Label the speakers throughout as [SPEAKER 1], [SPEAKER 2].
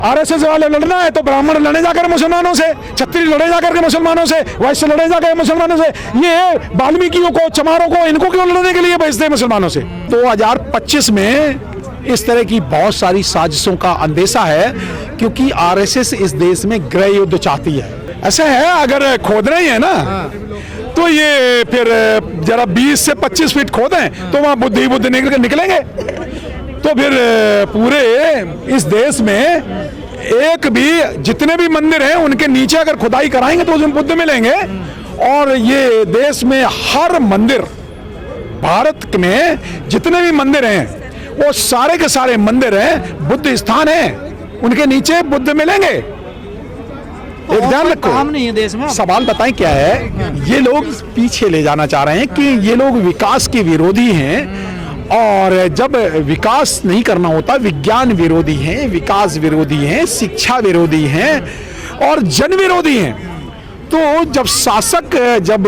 [SPEAKER 1] RSS वाले लड़ना है तो ब्राह्मण लड़े जाकर मुसलमानों से, क्षत्रिय लड़े जाकर के मुसलमानों से, वैश्य लड़े जाकर मुसलमानों से। ये वाल्मीकियों को, चमारों को, इनको क्यों लड़ने के लिए भेजते हैं मुसलमानों से? 2025 में इस तरह की बहुत सारी साजिशों का अंदेशा है, क्योंकि आरएसएस इस देश में गृह युद्ध चाहती है। ऐसा है, अगर खोद रही है ना तो ये फिर जरा 20 से 25 फीट खोदें तो वहां बुद्ध निकलेंगे। तो फिर पूरे इस देश में एक भी, जितने भी मंदिर हैं उनके नीचे अगर खुदाई कराएंगे तो उसमें बुद्ध मिलेंगे। और ये देश में हर मंदिर, भारत में जितने भी मंदिर हैं वो सारे के सारे मंदिर हैं, बुद्ध स्थान हैं, उनके नीचे बुद्ध मिलेंगे। एक ध्यान रखो,
[SPEAKER 2] काम नहीं है देश में।
[SPEAKER 1] सवाल बताएं क्या है, ये लोग पीछे ले जाना चाह रहे हैं कि ये लोग विकास के विरोधी हैं, और जब विकास नहीं करना होता, विज्ञान विरोधी हैं, विकास विरोधी हैं, शिक्षा विरोधी हैं और जन विरोधी हैं। तो जब शासक, जब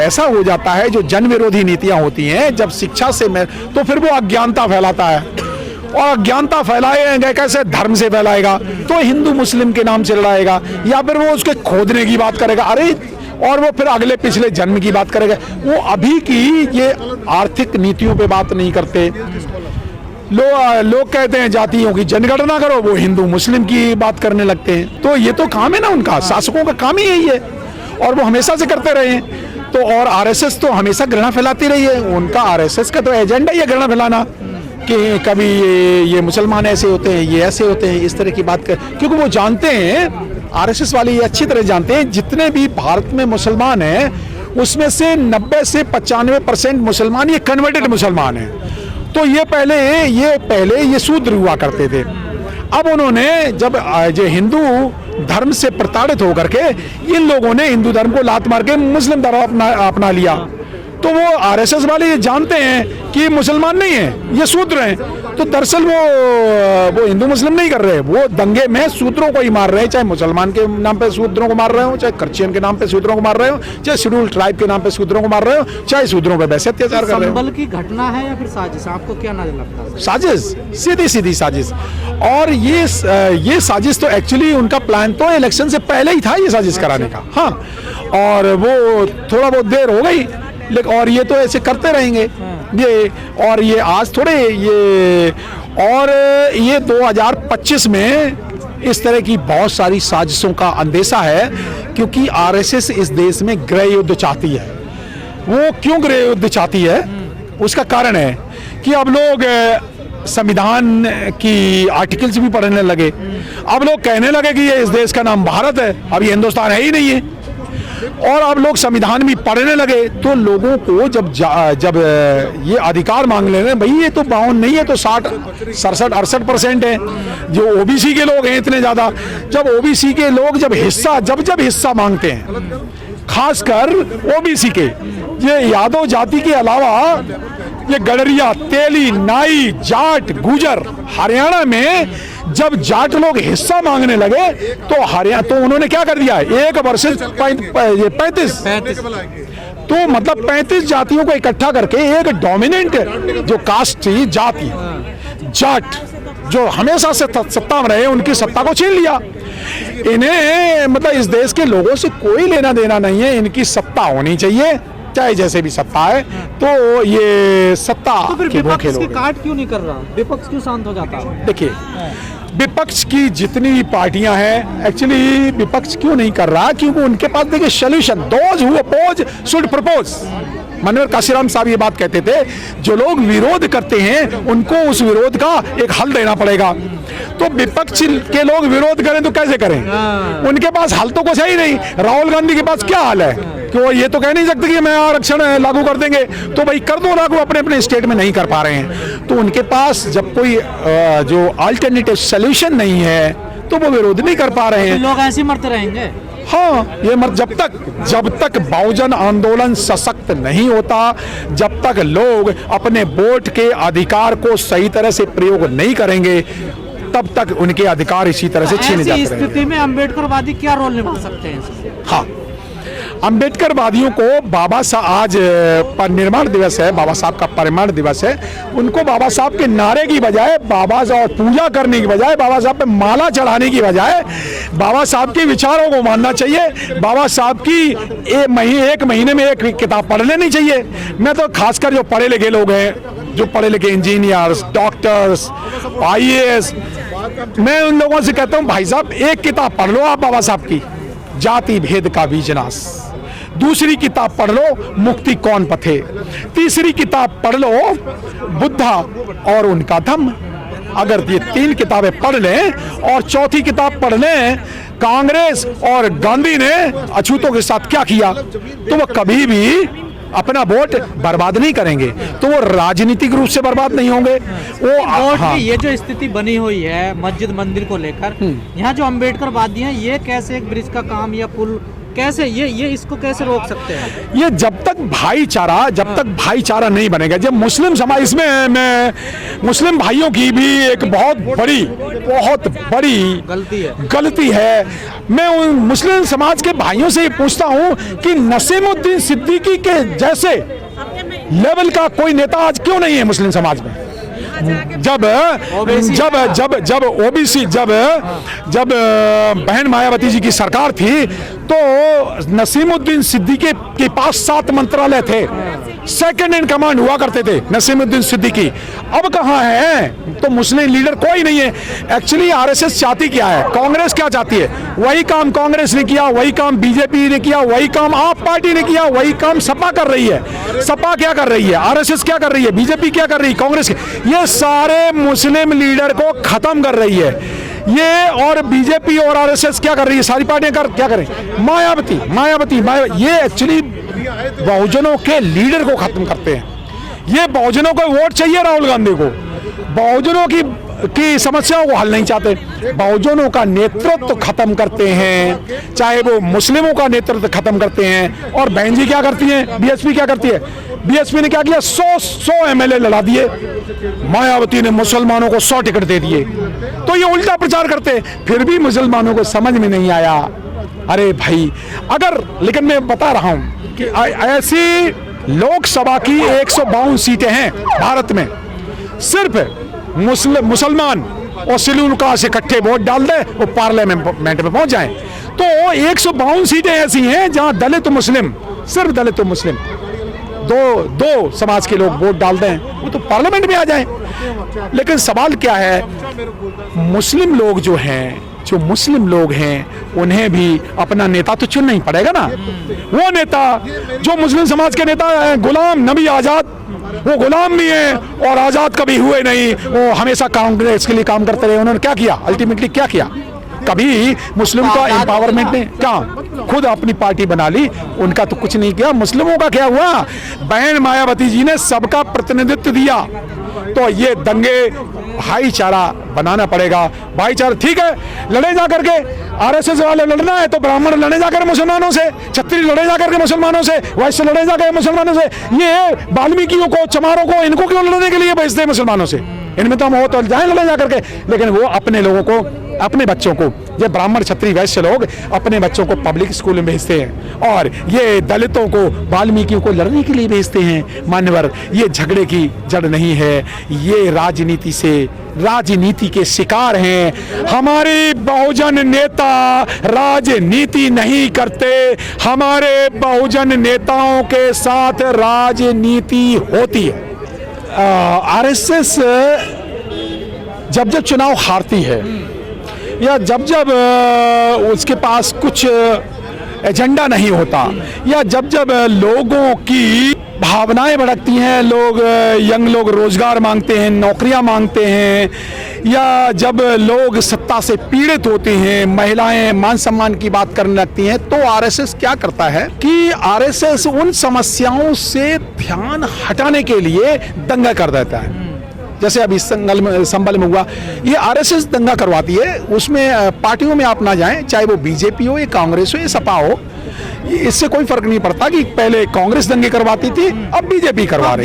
[SPEAKER 1] ऐसा हो जाता है, जो जन विरोधी नीतियां होती हैं, जब शिक्षा से तो फिर वो अज्ञानता फैलाता है। और अज्ञानता फैलाएगा कैसे? धर्म से फैलाएगा, तो हिंदू मुस्लिम के नाम से लड़ाएगा, या फिर वो उसके खोदने की बात करेगा, अरे, और वो फिर अगले पिछले जन्म की बात करेगा। वो अभी की ये आर्थिक नीतियों पे बात नहीं करते। लोग कहते हैं जातियों की जनगणना करो, वो हिंदू मुस्लिम की बात करने लगते हैं। तो ये तो काम है ना उनका, शासकों का काम ही यही है, और वो हमेशा से करते रहे हैं। तो और आरएसएस तो हमेशा घृणा फैलाती रही है, उनका आरएसएस का तो एजेंडा ही है घृणा फैलाना, कि कभी ये मुसलमान ऐसे होते हैं, ये ऐसे होते हैं, इस तरह की बात कर, क्योंकि वो जानते हैं, आरएसएस वाले ये अच्छी तरह जानते हैं, जितने भी भारत में मुसलमान हैं उसमें से 90 से 95% मुसलमान ये कन्वर्टेड मुसलमान हैं। तो ये पहले ये शूद्र हुआ करते थे। अब उन्होंने जब जो हिंदू धर्म से प्रताड़ित होकर के इन लोगों ने हिंदू धर्म को लात मार के मुस्लिम धर्म अपना लिया। तो वो आरएसएस वाले ये जानते हैं कि मुसलमान नहीं है, ये शूद्र हैं। तो दरअसल वो हिंदू मुस्लिम नहीं कर रहे, वो दंगे में शूद्रों को ही मार रहे हैं, चाहे मुसलमान के नाम पे शूद्रों को मार रहे हो, चाहे क्रिश्चियन के नाम पे शूद्रों को मार रहे हो, चाहे शेड्यूल ट्राइब के नाम पे शूद्रों को मार रहे हो, चाहे शूद्रों पे वैसे अत्याचार कर रहे हो।
[SPEAKER 2] संभल की घटना है या फिर साजिश? आपको क्या नजर लगता है?
[SPEAKER 1] साजिश, सीधी साजिश। और ये साजिश तो एक्चुअली उनका प्लान तो इलेक्शन से पहले ही था, ये साजिश कराने का। हाँ, और वो थोड़ा बहुत देर हो गई, लेकिन और ये तो ऐसे करते रहेंगे ये। और ये आज थोड़े ये 2025 में इस तरह की बहुत सारी साजिशों का अंदेशा है, क्योंकि आरएसएस इस देश में गृह युद्ध चाहती है। वो क्यों गृह युद्ध चाहती है? उसका कारण है कि अब लोग संविधान की आर्टिकल्स भी पढ़ने लगे। अब लोग कहने लगे कि ये इस देश का नाम भारत है, अब ये हिंदुस्तान है ही नहीं है। और अब लोग संविधान भी पढ़ने लगे, तो लोगों को जब ये अधिकार मांग ले रहे हैं, भाई ये तो 52 नहीं है, तो 60, 67, 68% है जो ओबीसी के लोग हैं, इतने ज्यादा। जब ओबीसी के लोग जब हिस्सा मांगते हैं, खासकर ओबीसी के, ये यादव जाति के अलावा ये गडरिया, तेली, नाई, जाट, गुजर, हरियाणा में जब जाट लोग हिस्सा मांगने लगे तो उन्होंने क्या कर दिया, 1 वर्सेस 35। तो मतलब 35 जातियों को इकट्ठा करके एक डोमिनेंट जो कास्ट थी, जाति जाट, जो हमेशा से सत्ता में रहे, उनकी सत्ता को छीन लिया। इन्हें मतलब इस देश के लोगों से कोई लेना देना नहीं है, इनकी सत्ता होनी चाहिए, चाहे जैसे भी सत्ता है। तो ये सत्ता
[SPEAKER 2] तो फिर विपक्ष की काट क्यों नहीं कर रहा? विपक्ष क्यों शांत हो जाता है?
[SPEAKER 1] देखिए, विपक्ष की जितनी भी पार्टियां हैं, एक्चुअली विपक्ष क्यों नहीं कर रहा? क्योंकि उनके पास देखिए solution, those who oppose should propose. Manohar Kashiram साहब ये बात कहते थे, जो लोग विरोध करते हैं उनको उस विरोध का एक हल देना पड़ेगा। तो विपक्ष के लोग विरोध करें तो कैसे करें? उनके पास हल तो कुछ है ही नहीं। राहुल गांधी के पास क्या हल है कि वो ये तो कह नहीं सकते कि मैं आरक्षण लागू कर देंगे, तो भाई कर दो लागू, अपने अपने स्टेट में नहीं कर पा रहे हैं। तो उनके पास जब कोई जो अल्टरनेटिव सोल्यूशन नहीं है तो वो विरोध नहीं कर पा रहे हैं।
[SPEAKER 2] लोग ऐसे मरते रहेंगे।
[SPEAKER 1] हाँ, ये जब तक बहुजन आंदोलन सशक्त नहीं होता, जब तक लोग अपने वोट के अधिकार को सही तरह से प्रयोग नहीं करेंगे, तब तक उनके अधिकार इसी तरह से छीने जाते रहेंगे।
[SPEAKER 2] स्थिति में अम्बेडकरवादी क्या रोल निभा सकते हैं?
[SPEAKER 1] हाँ, अंबेडकरवादियों को बाबा साहब आज परिनिर्वाण दिवस है, बाबा साहब का परिनिर्वाण दिवस है, उनको बाबा साहब के नारे की बजाय, बाबा साहब पूजा करने की बजाय, बाबा साहब पे माला चढ़ाने की बजाय बाबा साहब के विचारों को मानना चाहिए। बाबा साहब की एक महीने में एक किताब पढ़ लेनी चाहिए। मैं तो खासकर जो पढ़े लिखे लोग हैं, जो पढ़े लिखे इंजीनियर्स, डॉक्टर्स, IAS, मैं उन लोगों से कहता हूं भाई साहब एक किताब पढ़ लो आप बाबा साहब की, जाति भेद का बीजनाश। दूसरी किताब पढ़ लो मुक्ति कौन पथे। तीसरी किताब पढ़ लो बुद्धा और उनका धम्म। अगर ये 3 किताबें पढ़ लें और चौथी किताब पढ़ लें कांग्रेस और गांधी ने अछूतों के साथ क्या किया, तो वो कभी भी अपना वोट बर्बाद नहीं करेंगे, तो वो राजनीतिक रूप से बर्बाद नहीं होंगे। वो
[SPEAKER 2] हाँ। ये जो स्थिति बनी हुई है मस्जिद मंदिर को लेकर, यहाँ जो अम्बेडकरवादी हैं ये कैसे एक ब्रिज का काम या पुल कैसे ये इसको कैसे रोक सकते हैं?
[SPEAKER 1] ये जब तक भाईचारा नहीं बनेगा, जब मुस्लिम समाज, इसमें मैं मुस्लिम भाइयों की भी एक बहुत बड़ी गलती है। मैं उन मुस्लिम समाज के भाइयों से पूछता हूं कि नसीमुद्दीन सिद्दीकी के जैसे लेवल का कोई नेता आज क्यों नहीं है मुस्लिम समाज में? जब ओबीसी जब बहन मायावती जी की सरकार थी तो नसीमुद्दीन सिद्दीकी के पास 7 मंत्रालय थे, सेकंड इन कमांड हुआ करते थे नसीमुद्दीन सिद्दीकी। अब कहां है? तो मुस्लिम लीडर कोई नहीं है। एक्चुअली आरएसएस चाहती क्या है, कांग्रेस क्या चाहती है, वही काम कांग्रेस ने किया, वही काम बीजेपी ने किया, वही काम आप पार्टी ने किया, वही काम सपा कर रही है। सपा क्या कर रही है, आरएसएस क्या कर रही है, बीजेपी क्या कर रही है, कांग्रेस, ये सारे मुस्लिम लीडर को खत्म कर रही है ये। और बीजेपी और आरएसएस क्या कर रही है, सारी पार्टियां क्या करें, मायावती ये एक्चुअली बहुजनों के लीडर को खत्म करते हैं। ये बहुजनों को वोट चाहिए, राहुल गांधी को बहुजनों की समस्याओं को हल नहीं चाहते, बहुजनों का नेतृत्व खत्म करते हैं, चाहे वो मुस्लिमों का नेतृत्व खत्म करते हैं। और बहन जी क्या करती हैं, बीएसपी क्या करती है, बीएसपी ने क्या किया, 100 MLA लड़ा दिए, मायावती ने मुसलमानों को 100 टिकट दे दिए। तो ये उल्टा प्रचार करते, फिर भी मुसलमानों को समझ में नहीं आया। अरे भाई लेकिन मैं बता रहा हूं कि ऐसी लोकसभा की 152 सीटें हैं भारत में, सिर्फ मुसलमान और शेड्यूल कास्ट से इकट्ठे वोट डाल दे वो पार्लियामेंट में पहुंच जाएं। तो 152 सीटें ऐसी हैं जहां दलित मुस्लिम, सिर्फ दलित मुस्लिम दो समाज के लोग वोट डाल दें, वो तो पार्लियामेंट में आ जाएं। लेकिन सवाल क्या है, मुस्लिम लोग जो मुस्लिम लोग हैं उन्हें भी अपना नेता तो चुनना ही पड़ेगा ना। वो नेता जो मुस्लिम समाज के नेता हैं, गुलाम नबी आजाद, वो गुलाम भी हैं और आजाद कभी हुए नहीं, वो हमेशा कांग्रेस के लिए काम करते रहे। उन्होंने क्या किया, अल्टीमेटली क्या किया, कभी मुस्लिम का एम्पावरमेंट ने क्या, खुद अपनी पार्टी बना ली, उनका तो कुछ नहीं किया। मुस्लिमों का क्या हुआ, बहन मायावती जी ने सबका प्रतिनिधित्व दिया। तो ये दंगे भाईचारा बनाना पड़ेगा, भाईचारा ठीक है, लड़े जा करके, आरएसएस वाले लड़ना है तो ब्राह्मण लड़े जाकर मुसलमानों से, क्षत्रिय लड़े जाकर के मुसलमानों से, वैश्य लड़े जाकर मुसलमानों से। ये वाल्मीकियों को, चमारों को, इनको क्यों लड़ने के लिए भेजते हैं मुसलमानों से? इनमें तो हम हो तो जाए लड़े जा करके, लेकिन वो अपने लोगों को, अपने बच्चों को, ये ब्राह्मण क्षत्रिय वैश्य लोग अपने बच्चों को पब्लिक स्कूल में भेजते हैं और ये दलितों को, वाल्मीकियों को लड़ने के लिए भेजते हैं। मान्यवर, ये झगड़े की जड़ नहीं है, ये राजनीति के शिकार हैं। हमारे बहुजन नेता राजनीति नहीं करते, हमारे बहुजन नेताओं के साथ राजनीति होती है। आरएसएस जब चुनाव हारती है या जब उसके पास कुछ एजेंडा नहीं होता, या जब लोगों की भावनाएं भड़कती हैं, लोग यंग लोग रोजगार मांगते हैं, नौकरियां मांगते हैं, या जब लोग सत्ता से पीड़ित होते हैं, महिलाएं मान सम्मान की बात करने लगती हैं, तो आरएसएस क्या करता है कि आरएसएस उन समस्याओं से ध्यान हटाने के लिए दंगा कर देता है। जैसे अभी संबल में हुआ, ये आरएसएस दंगा करवाती है, उसमें पार्टियों में आप ना जाएं, चाहे वो बीजेपी हो या कांग्रेस हो या सपा हो, इससे कोई फर्क नहीं पड़ता कि पहले कांग्रेस दंगे करवाती थी, अब बीजेपी करवा रही है।